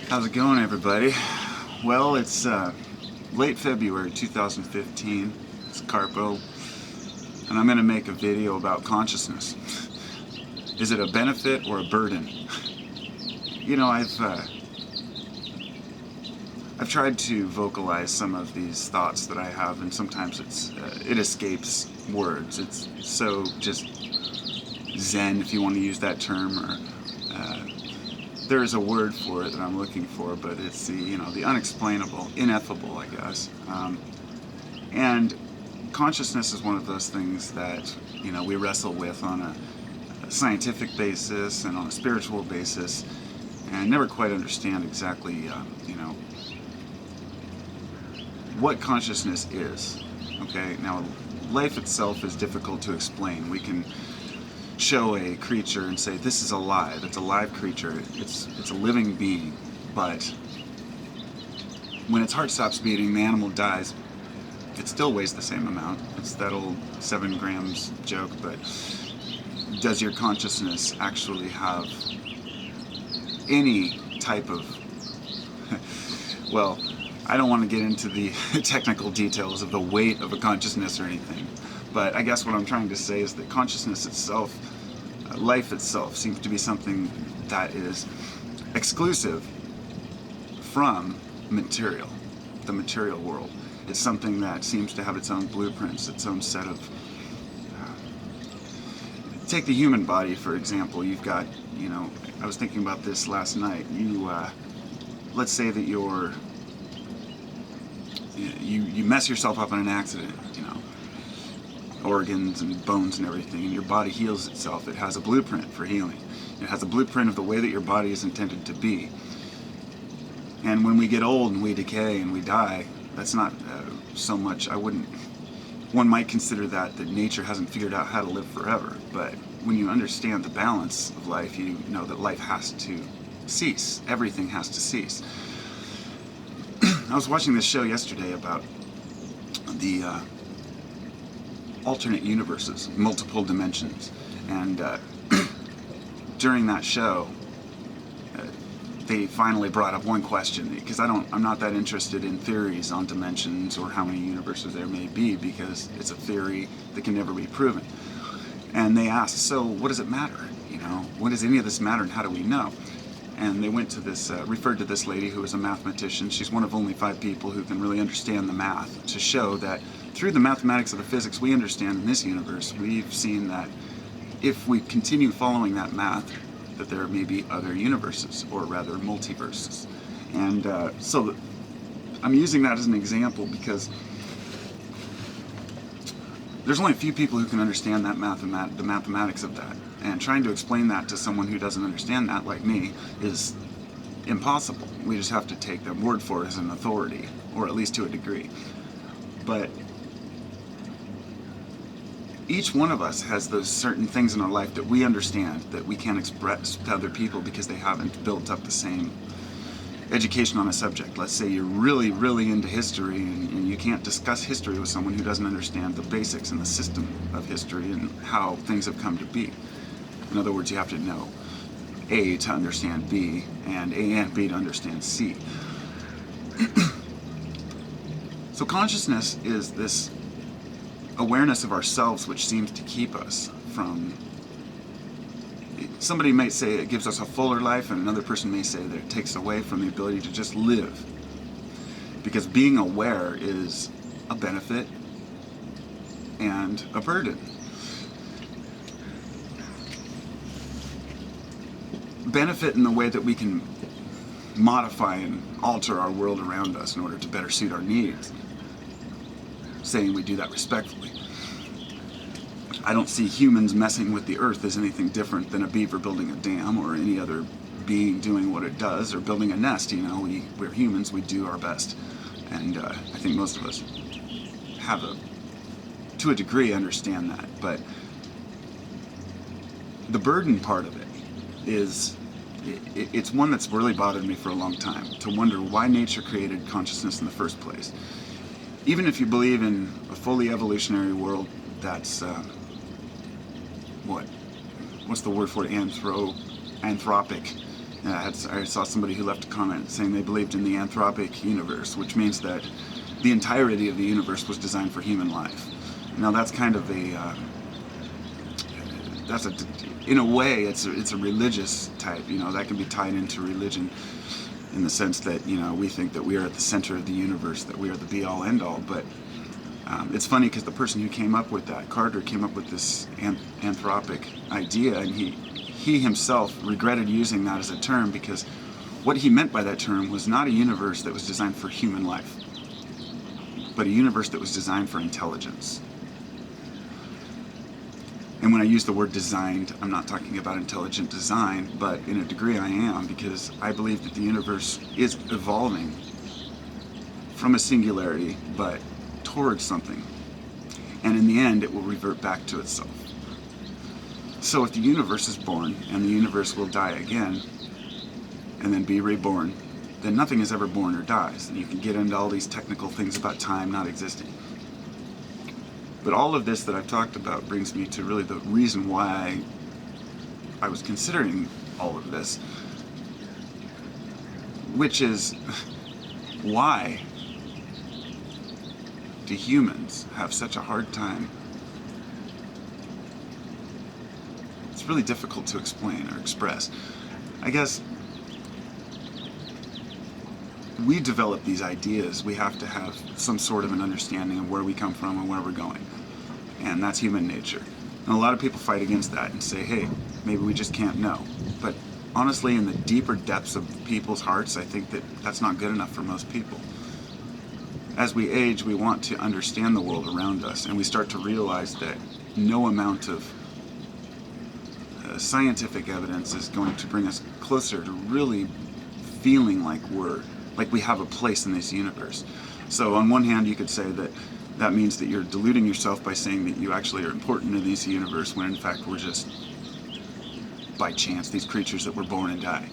How's it going, everybody? Well, it's late February 2015. It's Carpo, and I'm going to make a video about consciousness. Is it a benefit or a burden? You know, I've tried to vocalize some of these thoughts that I have, and sometimes it escapes words. It's so just zen, if you want to use that term, or there is a word for it that I'm looking for, but it's the unexplainable, ineffable, I guess. And consciousness is one of those things that we wrestle with on a scientific basis and on a spiritual basis, and never quite understand exactly what consciousness is. Okay, now life itself is difficult to explain. We can show a creature and say this is alive. It's a live creature. It's a living being. But when its heart stops beating, the animal dies. It still weighs the same amount. It's that old 7 grams joke. But does your consciousness actually have any type of well, I don't want to get into the technical details of the weight of a consciousness or anything, but I guess what I'm trying to say is that consciousness itself, life itself, seems to be something that is exclusive from material, the material world. It's something that seems to have its own blueprints, its own set of... Take the human body, for example. You've got, I was thinking about this last night. Let's say that you mess yourself up in an accident, organs and bones and everything, and your body heals itself. It has a blueprint for healing. It has a blueprint of the way that your body is intended to be. And when we get old and we decay and we die, that's not so much, one might consider that nature hasn't figured out how to live forever. But when you understand the balance of life, you know that life has to cease. Everything has to cease. I was watching this show yesterday about the alternate universes, multiple dimensions, and during that show, they finally brought up one question, because I'm not that interested in theories on dimensions or how many universes there may be, because it's a theory that can never be proven. And they asked, so what does it matter? What does any of this matter, and how do we know? And they went to referred to this lady who is a mathematician. She's one of only 5 people who can really understand the math, to show that through the mathematics of the physics we understand in this universe, we've seen that if we continue following that math, that there may be other universes, or rather multiverses. And so I'm using that as an example because there's only a few people who can understand that the mathematics of that. And trying to explain that to someone who doesn't understand that, like me, is impossible. We just have to take their word for it as an authority, or at least to a degree. But each one of us has those certain things in our life that we understand that we can't express to other people because they haven't built up the same education on a subject. Let's say you're really, really into history, and you can't discuss history with someone who doesn't understand the basics and the system of history and how things have come to be. In other words, you have to know A to understand B, and A and B to understand C. So consciousness is this awareness of ourselves which seems to keep us from... Somebody might say it gives us a fuller life, and another person may say that it takes away from the ability to just live. Because being aware is a benefit and a burden. Benefit in the way that we can modify and alter our world around us in order to better suit our needs. Saying we do that respectfully. I don't see humans messing with the earth as anything different than a beaver building a dam, or any other being doing what it does, or building a nest. We're humans, we do our best. And I think most of us to a degree, understand that. But the burden part of it is, it's one that's really bothered me for a long time, to wonder why nature created consciousness in the first place. Even if you believe in a fully evolutionary world that's, what's the word for it, anthropic, I saw somebody who left a comment saying they believed in the anthropic universe, which means that the entirety of the universe was designed for human life. Now that's kind of in a way, it's a religious type. That can be tied into religion in the sense that we think that we are at the center of the universe, that we are the be-all, end-all. But it's funny because the person who came up with that, Carter, came up with this anthropic idea, and he himself regretted using that as a term, because what he meant by that term was not a universe that was designed for human life, but a universe that was designed for intelligence. And when I use the word designed, I'm not talking about intelligent design, but in a degree I am, because I believe that the universe is evolving from a singularity, but towards something. And in the end, it will revert back to itself. So if the universe is born, and the universe will die again, and then be reborn, then nothing is ever born or dies. And you can get into all these technical things about time not existing. But all of this that I've talked about brings me to really the reason why I was considering all of this, which is, why do humans have such a hard time? It's really difficult to explain or express. I guess we develop these ideas. We have to have some sort of an understanding of where we come from and where we're going. And that's human nature. And a lot of people fight against that and say, hey, maybe we just can't know. But honestly, in the deeper depths of people's hearts, I think that that's not good enough for most people. As we age, we want to understand the world around us, and we start to realize that no amount of scientific evidence is going to bring us closer to really feeling like we have a place in this universe. So on one hand, you could say that means that you're deluding yourself by saying that you actually are important in this universe, when in fact we're just, by chance, these creatures that were born and die.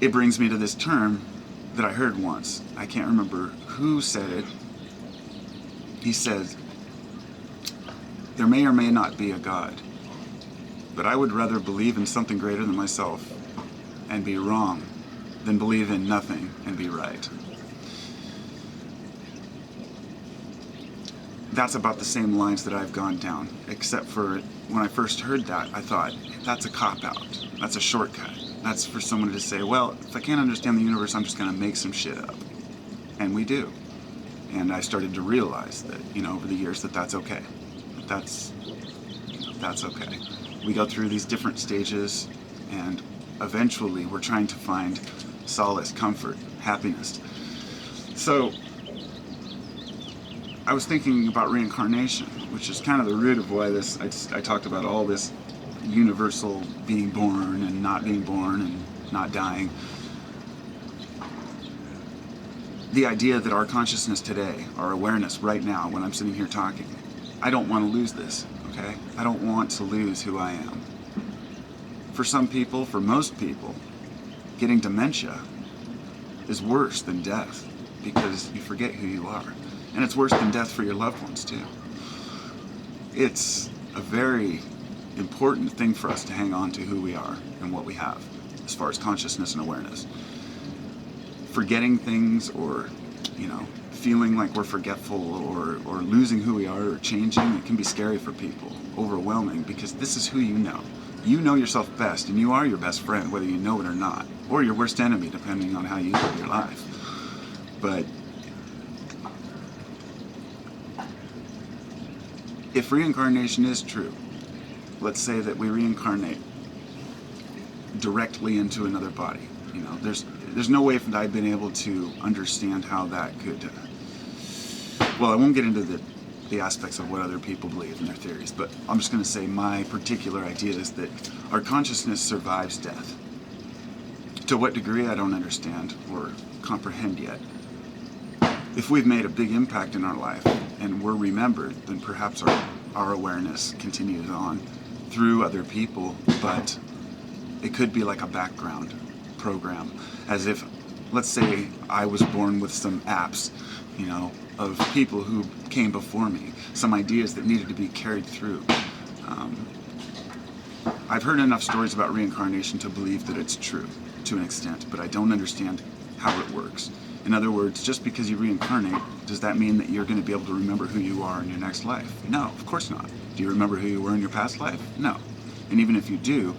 It brings me to this term that I heard once. I can't remember who said it. He said, there may or may not be a God, but I would rather believe in something greater than myself and be wrong than believe in nothing and be right. That's about the same lines that I've gone down, except for when I first heard that, I thought, that's a cop-out. That's a shortcut. That's for someone to say, well, if I can't understand the universe, I'm just going to make some shit up. And we do. And I started to realize that, over the years, that's okay. That's okay. We go through these different stages, and eventually we're trying to find solace, comfort, happiness. So I was thinking about reincarnation, which is kind of the root of why I talked about all this universal being born and not being born and not dying. The idea that our consciousness today, our awareness right now, when I'm sitting here talking, I don't want to lose this, okay? I don't want to lose who I am. For some people, for most people, getting dementia is worse than death, because you forget who you are. And it's worse than death for your loved ones, too. It's a very important thing for us to hang on to who we are and what we have, as far as consciousness and awareness. Forgetting things, or, feeling like we're forgetful, or losing who we are, or changing, it can be scary for people, overwhelming, because this is who you know. You know yourself best, and you are your best friend, whether you know it or not, or your worst enemy, depending on how you live your life. But if reincarnation is true, let's say that we reincarnate directly into another body. There's no way that I've been able to understand how that could. Well, I won't get into the aspects of what other people believe in their theories, but I'm just going to say my particular idea is that our consciousness survives death. To what degree, I don't understand or comprehend yet. If we've made a big impact in our life and we're remembered, then perhaps our awareness continues on through other people, but it could be like a background program, as if, let's say, I was born with some apps, of people who came before me, some ideas that needed to be carried through. I've heard enough stories about reincarnation to believe that it's true to an extent, but I don't understand how it works. In other words, just because you reincarnate, does that mean that you're going to be able to remember who you are in your next life? No, of course not. Do you remember who you were in your past life? No. And even if you do,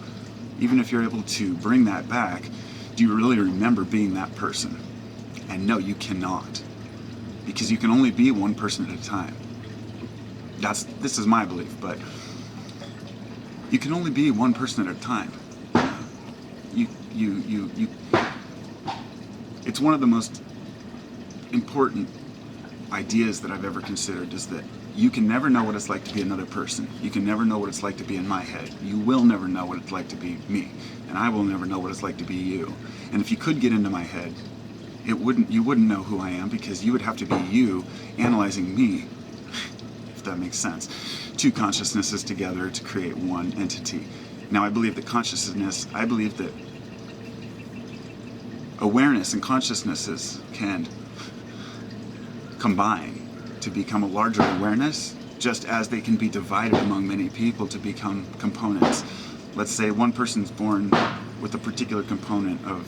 even if you're able to bring that back, do you really remember being that person? And no, you cannot. Because you can only be one person at a time. This is my belief, but you can only be one person at a time. It's one of the most important ideas that I've ever considered, is that you can never know what it's like to be another person. You can never know what it's like to be in my head. You will never know what it's like to be me. And I will never know what it's like to be you. And if you could get into my head, you wouldn't know who I am, because you would have to be you analyzing me, if that makes sense. Two consciousnesses together to create one entity. Now I believe that awareness and consciousnesses can combine to become a larger awareness, just as they can be divided among many people to become components. Let's say one person's born with a particular component of,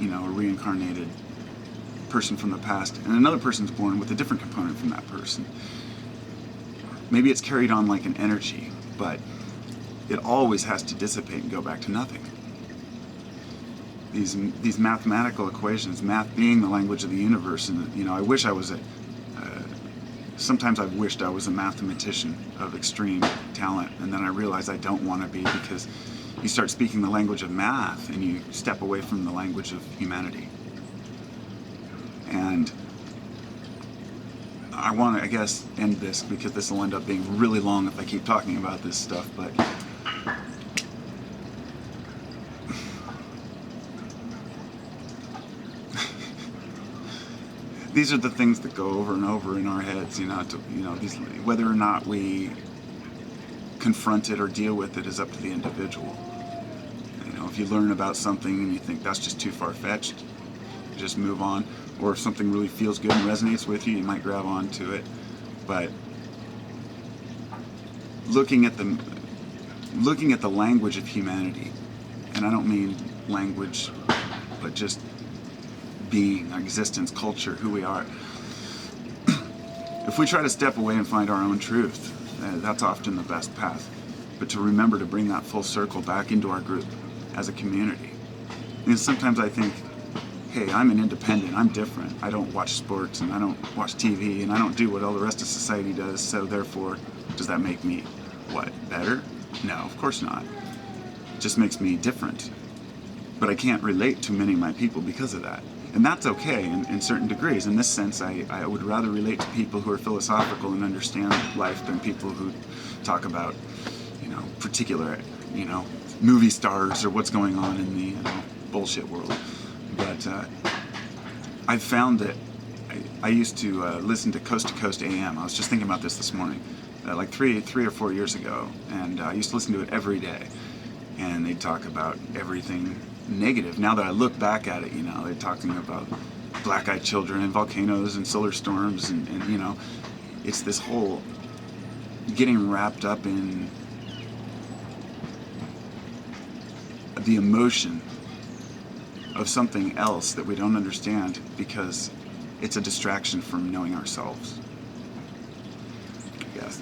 a reincarnated person from the past, and another person's born with a different component from that person. Maybe it's carried on like an energy, but it always has to dissipate and go back to nothing. These mathematical equations, math being the language of the universe, and I wish I was sometimes I've wished I was a mathematician of extreme talent, and then I realize I don't want to be, because you start speaking the language of math and you step away from the language of humanity. And I want to, I guess, end this, because this will end up being really long if I keep talking about this stuff, but these are the things that go over and over in our heads, whether or not we confront it or deal with it is up to the individual. If you learn about something and you think that's just too far-fetched, just move on. Or if something really feels good and resonates with you, you might grab onto it. But looking at the language of humanity, and I don't mean language, but just being, existence, culture, who we are. If we try to step away and find our own truth, that's often the best path. But to remember to bring that full circle back into our group as a community. And sometimes I think, hey, I'm an independent, I'm different. I don't watch sports, and I don't watch TV, and I don't do what all the rest of society does, so therefore, does that make me, better? No, of course not. It just makes me different. But I can't relate to many of my people because of that. And that's okay in certain degrees. In this sense, I would rather relate to people who are philosophical and understand life than people who talk about, particular, movie stars or what's going on in the bullshit world. But I've found that I used to listen to Coast AM. I was just thinking about this morning, like three or 4 years ago, and I used to listen to it every day. And they'd talk about everything negative. Now that I look back at it, they're talking about black-eyed children and volcanoes and solar storms, and it's this whole getting wrapped up in the emotion of something else that we don't understand, because it's a distraction from knowing ourselves. Yes.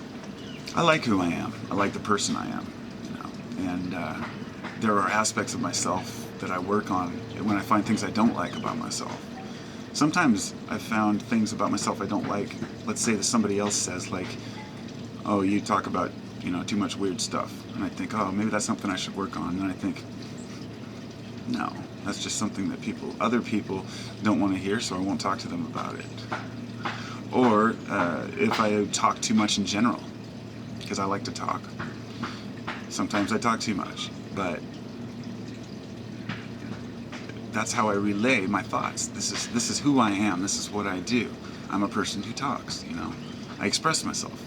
I like who I am. I like the person I am, and there are aspects of myself that I work on when I find things I don't like about myself. Sometimes I've found things about myself I don't like. Let's say that somebody else says, like, oh, you talk about, too much weird stuff. And I think, oh, maybe that's something I should work on. And I think, no, that's just something that other people don't want to hear, so I won't talk to them about it. Or if I talk too much in general, because I like to talk. Sometimes I talk too much, but that's how I relay my thoughts. This is who I am. This is what I do. I'm a person who talks, I express myself.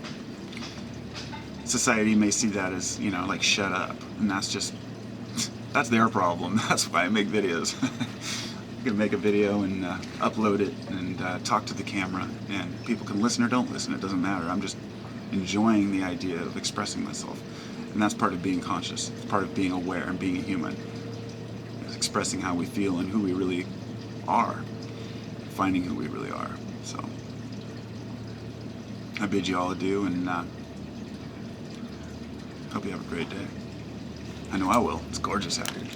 Society may see that as, like, shut up, and that's their problem. That's why I make videos. I can make a video and upload it and talk to the camera, and people can listen or don't listen. It doesn't matter. I'm just enjoying the idea of expressing myself. And that's part of being conscious. It's part of being aware and being a human. It's expressing how we feel and who we really are. Finding who we really are. So, I bid you all adieu, and hope you have a great day. I know I will. It's gorgeous out here.